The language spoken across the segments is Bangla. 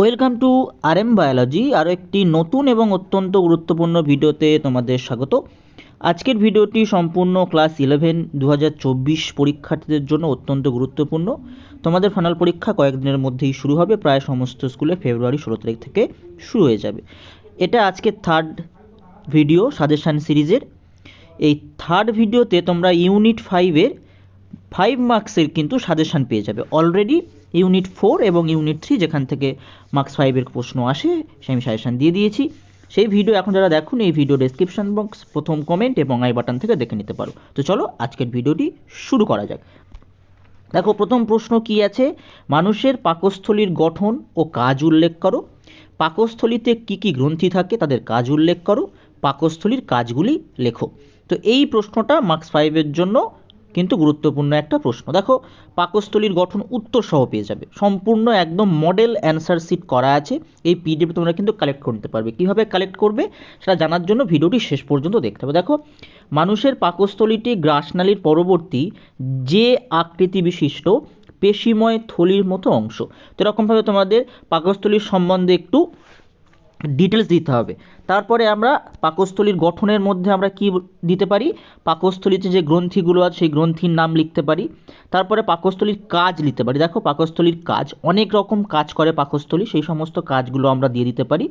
Welcome to RM biology. আরও একটি নতুন এবং অত্যন্ত গুরুত্বপূর্ণ ভিডিওতে তোমাদের স্বাগত। আজকের ভিডিওটি সম্পূর্ণ ক্লাস 11 2024 পরীক্ষার্থীদের জন্য অত্যন্ত গুরুত্বপূর্ণ। তোমাদের ফাইনাল পরীক্ষা কয়েকদিনের মধ্যেই শুরু হবে, প্রায় সমস্ত স্কুলে ফেব্রুয়ারি 16 তারিখ থেকে শুরু হয়ে যাবে। এটা আজকের থার্ড ভিডিও সাজেশান সিরিজের। এই থার্ড ভিডিওতে তোমরা ইউনিট 5-এর 5 মার্কসের কিন্তু সাজেশান পেয়ে যাবে। অলরেডি ইউনিট 4 এবং ইউনিট 3 যেখান থেকে মার্কস 5-এর প্রশ্ন আসে সেই আমি সাজেশান দিয়ে দিয়েছি। সেই ভিডিও এখন যারা দেখুন এই ভিডিও ডেসক্রিপশন বক্স, প্রথম কমেন্ট এবং আই বাটন থেকে দেখে নিতে পারো। তো চলো আজকের ভিডিওটি শুরু করা যাক। দেখো প্রথম প্রশ্ন কি আছে, মানুষের পাকস্থলীর গঠন ও কাজ উল্লেখ করো। পাকস্থলীতে কি কি গ্রন্থি থাকে তাদের কাজ উল্লেখ করো। পাকস্থলীর কাজগুলি লেখো। তো এই প্রশ্নটা মার্কস 5-এর জন্য কিন্তু গুরুত্বপূর্ণ একটা প্রশ্ন। দেখো পাকস্থলীর গঠন উত্তর সহ পেয়ে যাবে, সম্পূর্ণ একদম মডেল অ্যান্সার শিট করা আছে। এই পিডিএফ তোমরা কিন্তু কালেক্ট করতে পারবে। কীভাবে কালেক্ট করবে সেটা জানার জন্য ভিডিওটি শেষ পর্যন্ত দেখতে হবে। দেখো মানুষের পাকস্থলীটি গ্রাসনালীর পরবর্তী যে আকৃতি বিশিষ্ট পেশিময় থলির মতো অংশ। তো এরকমভাবে তোমাদের পাকস্থলীর সম্বন্ধে একটু ডিটেলস দিতে হবে। তারপরে আমরা পাকস্থলীর গঠনের মধ্যে আমরা কি দিতে পারি, পাকস্থলীতে যে গ্রন্থিগুলো আছে সেই গ্রন্থির নাম লিখতে পারি। তারপরে পাকস্থলীর কাজ লিখতে পারি। দেখো পাকস্থলীর কাজ, অনেক রকম কাজ করে পাকস্থলী, সেই সমস্ত কাজগুলো আমরা দিয়ে দিতে পারি।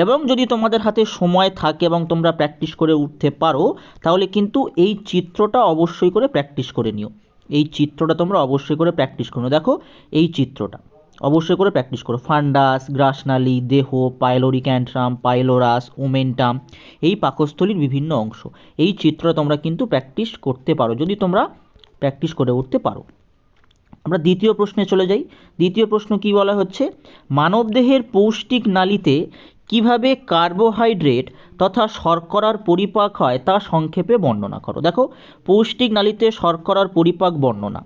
এবং যদি তোমাদের হাতে সময় থাকে এবং তোমরা প্র্যাকটিস করে উঠতে পারো তাহলে কিন্তু এই চিত্রটা অবশ্যই করে প্র্যাকটিস করে নিও। এই চিত্রটা তোমরা অবশ্যই করে প্র্যাকটিস করো। দেখো এই চিত্রটা অবশ্যই করে প্র্যাকটিস করো। ফান্ডাস, গ্রাসনালী, দেহ, পাইলোরিক অ্যান্ট্রাম, পাইলোরাস, ওমেন্টাম, এই পাকস্থলীর বিভিন্ন অংশ। এই চিত্র তোমরা কিন্তু প্র্যাকটিস করতে পারো যদি তোমরা প্র্যাকটিস করে উঠতে পারো। আমরা দ্বিতীয় প্রশ্নে চলে যাই। দ্বিতীয় প্রশ্ন কি বলা হচ্ছে, মানবদেহের পৌষ্টিক নালীতে কিভাবে কার্বোহাইড্রেট তথা শর্করার পরিপাক হয় তা সংক্ষেপে বর্ণনা করো। দেখো পৌষ্টিক নালীতে শর্করার পরিপাক বর্ণনা।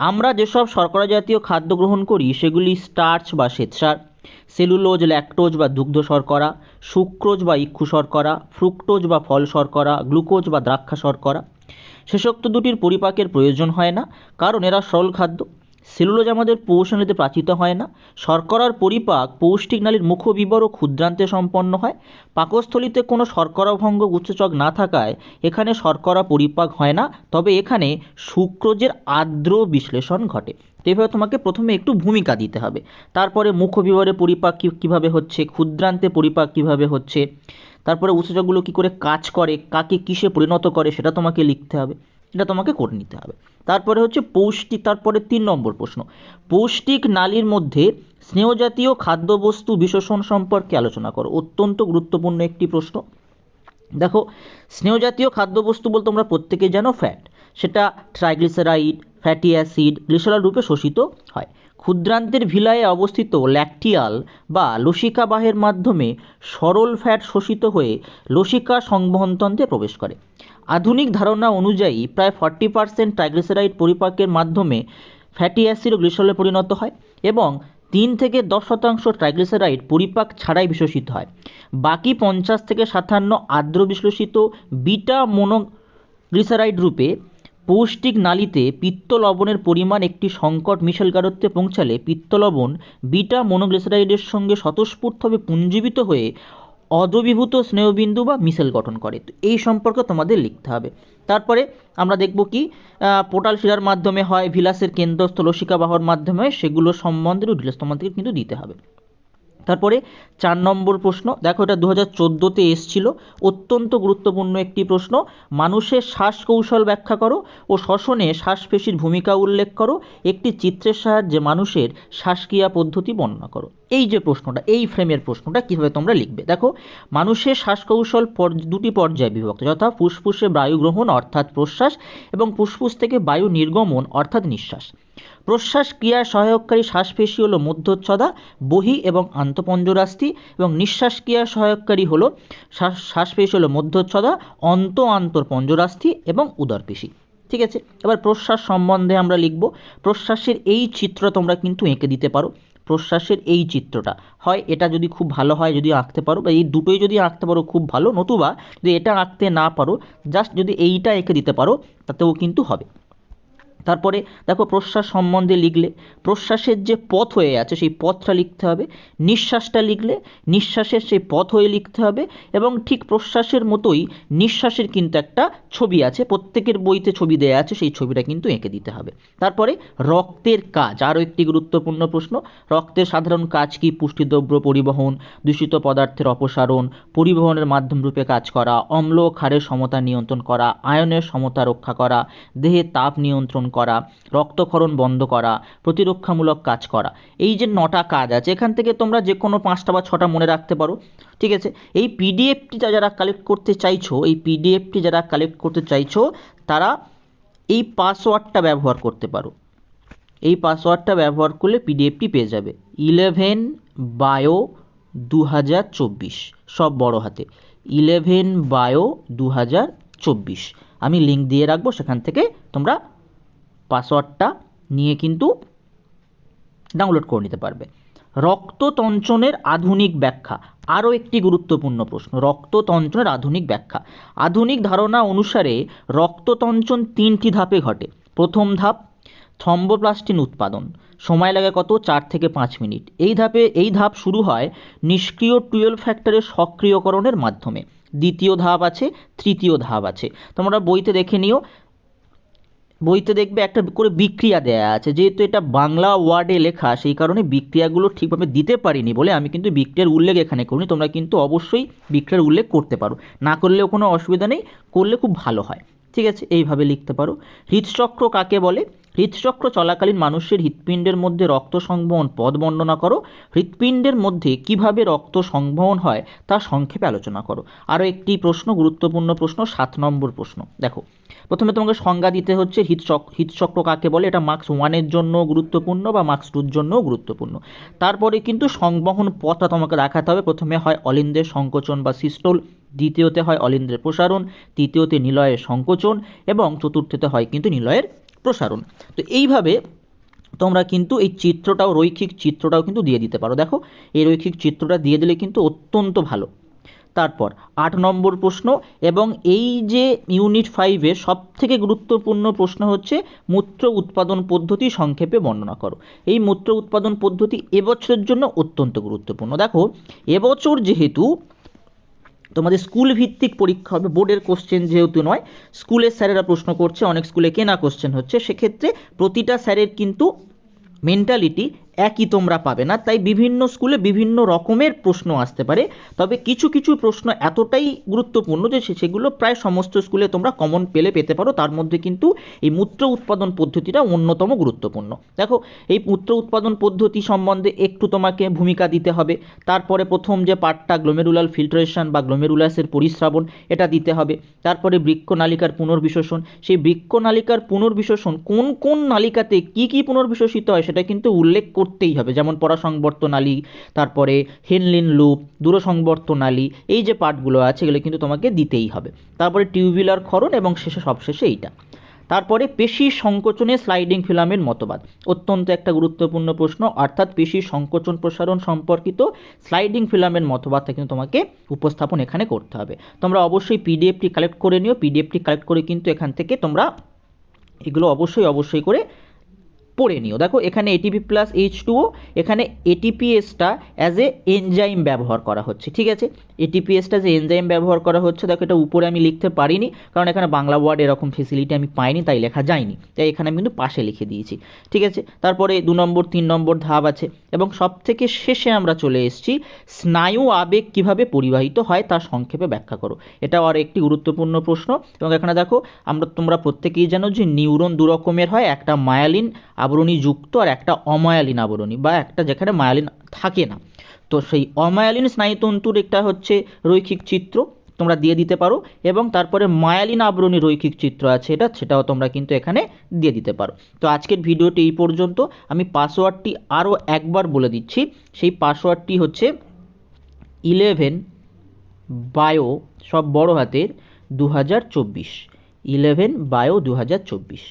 আমরা যেসব শর্করা জাতীয় খাদ্য গ্রহণ করি সেগুলি স্টার্চ বা শ্বেতসার, সেলুলোজ, ল্যাকটোজ বা দুগ্ধ শর্করা, সুক্রোজ বা ইক্ষু শর্করা, ফ্রুক্টোজ বা ফল শর্করা, গ্লুকোজ বা দ্রাক্ষা শর্করা। শেষোক্ত দুটির পরিপাকের প্রয়োজন হয় না কারণ এরা সরল খাদ্য। সেলুলোজ আমাদের পৌষনালীতে প্রাচিত হয় না। শর্করার পরিপাক পৌষ্টিক নালীর মুখবিবর ও ক্ষুদ্রান্তে সম্পন্ন হয়। পাকস্থলীতে কোনো শর্করাভঙ্গ উৎসেচক না থাকায় এখানে শর্করা পরিপাক হয় না, তবে এখানে সুক্রোজের আর্দ্র বিশ্লেষণ ঘটে। এভাবে তোমাকে প্রথমে একটু ভূমিকা দিতে হবে। তারপরে মুখবিবরে পরিপাক কীভাবে হচ্ছে, ক্ষুদ্রান্তে পরিপাক কীভাবে হচ্ছে, তারপরে উৎসেচকগুলো কী করে কাজ করে, কাকে কিসে পরিণত করে সেটা তোমাকে লিখতে হবে, এটা তোমাকে করে নিতে হবে। তারপরে হচ্ছে পৌষ্টিক, তারপরে 3 নম্বর প্রশ্ন, পৌষ্টিক নালীর মধ্যে স্নেহজাতীয় খাদ্যবস্তু বিশোষণ সম্পর্কে আলোচনা করো। অত্যন্ত গুরুত্বপূর্ণ একটি প্রশ্ন। দেখো স্নেহজাতীয় খাদ্যবস্তু বলতে তোমরা প্রত্যেকেই জানো ফ্যাট, সেটা ট্রাইগ্লিসারাইড, ফ্যাটি অ্যাসিড, গ্লিসারল রূপে শোষিত হয়। ক্ষুদ্রান্তের ভিলায়ে অবস্থিত ল্যাকটিয়াল বা লসিকাবাহের মাধ্যমে সরল ফ্যাট শোষিত হয়ে লসিকা সংবহনতন্ত্রে প্রবেশ করে। আধুনিক ধারণা অনুযায়ী প্রায় 40% ট্রাইগ্লিসারাইড পরিপাকের মাধ্যমে ফ্যাটি অ্যাসিড ও গ্লিসারলে পরিণত হয় এবং 3 থেকে 10% ট্রাইগ্লিসারাইড পরিপাক ছাড়াই বিশোষিত হয়। বাকি 50 থেকে 57 আর্দ্র বিশ্লেষিত বিটা মোনোগ্লিসারাইড রূপে পৌষ্টিক নালীতে পিত্ত লবণের পরিমাণ একটি সংকট মিশেল গারত্বে পৌঁছালে পিত্ত লবণ বিটা মোনোগ্লিসারাইডের সঙ্গে স্বতঃস্ফূর্তভাবে পুঞ্জীবিত হয়ে অদ্রবীভূত স্নেহবিন্দু বা মিশেল গঠন করে। তো এই সম্পর্কে তোমাদের লিখতে হবে। তারপরে আমরা দেখব কি পোর্টাল শিরার মাধ্যমে হয়, ভিলাসের কেন্দ্রস্থ লসিকাবাহর মাধ্যমে হয়, সেগুলো সম্বন্ধে ডিটেলস তোমাদেরকে কিন্তু দিতে হবে। তারপরে 4 নম্বর প্রশ্ন, দেখো এটা 2014-তে এসেছিল, অত্যন্ত গুরুত্বপূর্ণ একটি প্রশ্ন। মানুষের শ্বাসকৌশল ব্যাখ্যা করো ও শ্বসনে শ্বাসপেশির ভূমিকা উল্লেখ করো। একটি চিত্রের সাহায্যে মানুষের শ্বাসক্রিয়া পদ্ধতি বর্ণনা করো। এই যে প্রশ্নটা, এই ফ্রেমের প্রশ্নটা কীভাবে তোমরা লিখবে, দেখো মানুষের শ্বাসকৌশল দুটি পর্যায়ে বিভক্ত, যথা ফুসফুসে বায়ু গ্রহণ অর্থাৎ প্রশ্বাস এবং ফুসফুস থেকে বায়ু নির্গমন অর্থাৎ নিঃশ্বাস। প্রশ্বাস ক্রিয়ায় সহায়ককারী শ্বাসপেশি হলো মধ্যচ্ছদা, বহি এবং আন্তঃপঞ্জরাস্থি, এবং নিঃশ্বাস ক্রিয়ায় সহায়ককারী হলো শ্বাসপেশি হলো মধ্যচ্ছদা, আন্তঃপঞ্জরাস্থি এবং উদরপেশি। ঠিক আছে, এবার প্রশ্বাস সম্বন্ধে আমরা লিখব। প্রশ্বাসের এই চিত্র তোমরা কিন্তু এঁকে দিতে পারো। প্রশ্বাসের এই চিত্রটা হয়, এটা যদি খুব ভালো হয় যদি আঁকতে পারো, বা এই দুটোই যদি আঁকতে পারো খুব ভালো, নতুবা যদি এটা আঁকতে না পারো জাস্ট যদি এইটা এঁকে দিতে পারো তাতেও কিন্তু হবে। তারপরে দেখো প্রশ্বাস সম্বন্ধে লিখলে প্রশ্বাসের যে পথ হয়ে আছে সেই পথটা লিখতে হবে, নিঃশ্বাসটা লিখলে নিঃশ্বাসের সেই পথ হয়ে লিখতে হবে, এবং ঠিক প্রশ্বাসের মতোই নিঃশ্বাসের কিন্তু একটা ছবি আছে, প্রত্যেকের বইতে ছবি দেওয়া আছে, সেই ছবিটা কিন্তু এঁকে দিতে হবে। তারপরে রক্তের কাজ, আরও একটি গুরুত্বপূর্ণ প্রশ্ন, রক্তের সাধারণ কাজ কি? পুষ্টিদ্রব্য পরিবহন, দূষিত পদার্থের অপসারণ, পরিবহনের মাধ্যম রূপে কাজ করা, অম্ল ও ক্ষারের সমতা নিয়ন্ত্রণ করা, আয়নের সমতা রক্ষা করা, দেহে তাপ নিয়ন্ত্রণ করা, রক্তক্ষরণ বন্ধ করা, প্রতিরক্ষামূলক কাজ করা। এই যে 9টা কাজ আছে, এখান থেকে তোমরা যে কোনো 5টা বা 6টা মনে রাখতে পারো, ঠিক আছে। এই পিডিএফটি যারা কালেক্ট করতে চাইছো, এই পিডিএফটি যারা কালেক্ট করতে চাইছো তারা এই পাসওয়ার্ডটা ব্যবহার করতে পারো। এই পাসওয়ার্ডটা ব্যবহার করলে পিডিএফটি পেয়ে যাবে 11 বায়ো 2024, সব বড় হাতে 11 বায়ো 2024। আমি লিঙ্ক দিয়ে রাখবো, সেখান থেকে তোমরা পাসওয়ার্ডটা নিয়ে কিন্তু ডাউনলোড করে নিতে পারবে। রক্ততঞ্চনের আধুনিক ব্যাখ্যা, আরও একটি গুরুত্বপূর্ণ প্রশ্ন, রক্ততঞ্চনের আধুনিক ব্যাখ্যা। আধুনিক ধারণা অনুসারে রক্ততঞ্চন 3টি ধাপে ঘটে। প্রথম ধাপ থ্রম্বোপ্লাস্টিন উৎপাদন, সময় লাগে কত? 4 থেকে 5 মিনিট। এই ধাপ শুরু হয় নিষ্ক্রিয় 12 ফ্যাক্টরের সক্রিয়করণের মাধ্যমে। দ্বিতীয় ধাপ আছে, তৃতীয় ধাপ আছে, তোমরা বইতে দেখে নিও, বইতে দেখবে একটা করে বিক্রিয়া দেয়া আছে, যেহেতু এটা বাংলা ওয়ার্ডে লেখা সেই কারণে বিক্রিয়াগুলো ঠিকভাবে দিতে পারিনি বলে আমি কিন্তু বিক্রিয়ার উল্লেখ এখানে করিনি। তোমরা কিন্তু অবশ্যই বিক্রিয়ার উল্লেখ করতে পারো, না করলেও কোনো অসুবিধা নেই, করলে খুব ভালো হয়, ঠিক আছে। এইভাবে লিখতে পারো। হৃদচক্র কাকে বলে? হৃদচক্র চলাকালীন মানুষের হৃৎপিণ্ডের মধ্যে রক্ত সংবহন পথ বর্ণনা করো। হৃৎপিণ্ডের মধ্যে কিভাবে রক্ত সংবহন হয় তা সংক্ষেপে আলোচনা করো। আরও একটি প্রশ্ন, গুরুত্বপূর্ণ প্রশ্ন, 7 নম্বর প্রশ্ন। দেখো, প্রথমে তোমাকে সংজ্ঞা দিতে হচ্ছে হৃদচক্র কাকে বলে, এটা মার্কস 1-এর জন্য গুরুত্বপূর্ণ বা মার্কস 2-র জন্যও গুরুত্বপূর্ণ। তারপরে কিন্তু সংবহন পথটা তোমাকে দেখাতে হবে। প্রথমে হয় অলিন্দের সংকোচন বা সিস্টোল, দ্বিতীয়তে হয় অলিন্দ্রের প্রসারণ, তৃতীয়তে নিলয়ের সংকোচন, এবং চতুর্থতে হয় কিন্তু নিলয়ের প্রসারণ। তো এইভাবে তোমরা কিন্তু এই চিত্রটাও, রৈখিক চিত্রটাও কিন্তু দিয়ে দিতে পারো। দেখো, এই রৈখিক চিত্রটা দিয়ে দিলে কিন্তু অত্যন্ত ভালো। তারপর 8 নম্বর প্রশ্ন, এবং এই যে ইউনিট 5-এর সবথেকে গুরুত্বপূর্ণ প্রশ্ন হচ্ছে মূত্র উৎপাদন পদ্ধতি সংক্ষেপে বর্ণনা করো। এই মূত্র উৎপাদন পদ্ধতি এবছরের জন্য অত্যন্ত গুরুত্বপূর্ণ। দেখো, এবছর যেহেতু তোমাদের স্কুল ভিত্তিক পরীক্ষা হবে, বোর্ডের কোশ্চেন যেহেতু নয়, স্কুলের স্যারেরা প্রশ্ন করছে, অনেক স্কুলে কেনা কোশ্চেন হচ্ছে, সেক্ষেত্রে প্রতিটা স্যারের কিন্তু মেন্টালিটি একই তোমরা পাবে না, তাই বিভিন্ন স্কুলে বিভিন্ন রকমের প্রশ্ন আসতে পারে। তবে কিছু কিছু প্রশ্ন এতটাই গুরুত্বপূর্ণ যে সেগুলো প্রায় সমস্ত স্কুলে তোমরা কমন পেতে পারো। তার মধ্যে কিন্তু এই মূত্র উৎপাদন পদ্ধতিটা অন্যতম গুরুত্বপূর্ণ। দেখো, এই মূত্র উৎপাদন পদ্ধতি সম্বন্ধে একটু তোমাকে ভূমিকা দিতে হবে। তারপরে প্রথম যে পার্টটা গ্লোমেরুলার ফিল্ট্রেশন বা গ্লোমেরুলাসের পরিস্রাবণ, এটা দিতে হবে। তারপরে বৃক্কনালিকার পুনর্বিশোষণ, সেই বৃক্কনালিকার পুনর্বিশোষণ কোন কোন নালিকাতে কি কি পুনর্বিশোষিত হয় সেটা কিন্তু উল্লেখ করতেই হবে, যেমন পরাসংবর্ত নালী, তারপরে হেনলিন লুপ, দূরসংবর্ত নালী, এই যে পার্টগুলো আছে এগুলো কিন্তু তোমাকে দিতেই হবে। তারপরে টিউবুলার ক্ষরণ, এবং সবশেষে এইটা। তারপরে পেশি সংকোচনে স্লাইডিং ফিলামেন্ট মতবাদ, অত্যন্ত একটা গুরুত্বপূর্ণ প্রশ্ন, অর্থাৎ পেশি সংকোচন প্রসারণ সম্পর্কিত স্লাইডিং ফিলামেন্ট মতবাদটা কিন্তু তোমাকে উপস্থাপন এখানে করতে হবে। তোমরা অবশ্যই পিডিএফটি কালেক্ট করে নিও, পিডিএফটি কালেক্ট করে কিন্তু এখান থেকে তোমরা এগুলো অবশ্যই করে পড়ে নিও। দেখো, এখানে এটিপি প্লাস H2O, এখানে এটিপিএসটা অ্যাজ এ এনজাইম ব্যবহার করা হচ্ছে, ঠিক আছে। এটিপিএসটা যে এনজাইম ব্যবহার করা হচ্ছে, দেখো এটা উপরে আমি লিখতে পারিনি, কারণ এখানে বাংলা ওয়ার্ড এরকম ফেসিলিটি আমি পাইনি, তাই লেখা যায়নি, তাই এখানে আমি কিন্তু পাশে লিখে দিয়েছি, ঠিক আছে। তারপরে 2 নম্বর 3 নম্বর ধাপ আছে, এবং সব থেকে শেষে আমরা চলে এসেছি স্নায়ু আবেগ কিভাবে পরিবাহিত হয় তা সংক্ষেপে ব্যাখ্যা করো। এটাও আর একটি গুরুত্বপূর্ণ প্রশ্ন। এবং এখানে দেখো, তোমরা প্রত্যেকেই জানো যে নিউরন 2 রকমের হয়, একটা মায়ালিন আবরণী যুক্ত আর একটা অমায়ালিন আবরণী, বা একটা যেখানে মায়ালিন থাকে না। তো সেই অমায়ালিন স্নায়ুতন্তুর একটা হচ্ছে রৈখিক চিত্র তোমরা দিয়ে দিতে পারো, এবং তারপরে মায়ালিন আবরণী রৈখিক চিত্র আছে সেটাও তোমরা কিন্তু এখানে দিয়ে দিতে পারো। তো আজকের ভিডিওটি এই পর্যন্ত। আমি পাসওয়ার্ডটি আরও একবার বলে দিচ্ছি, সেই পাসওয়ার্ডটি হচ্ছে 11 বায়ো, সব বড় হাতের 2024, 11 বায়ো 2024।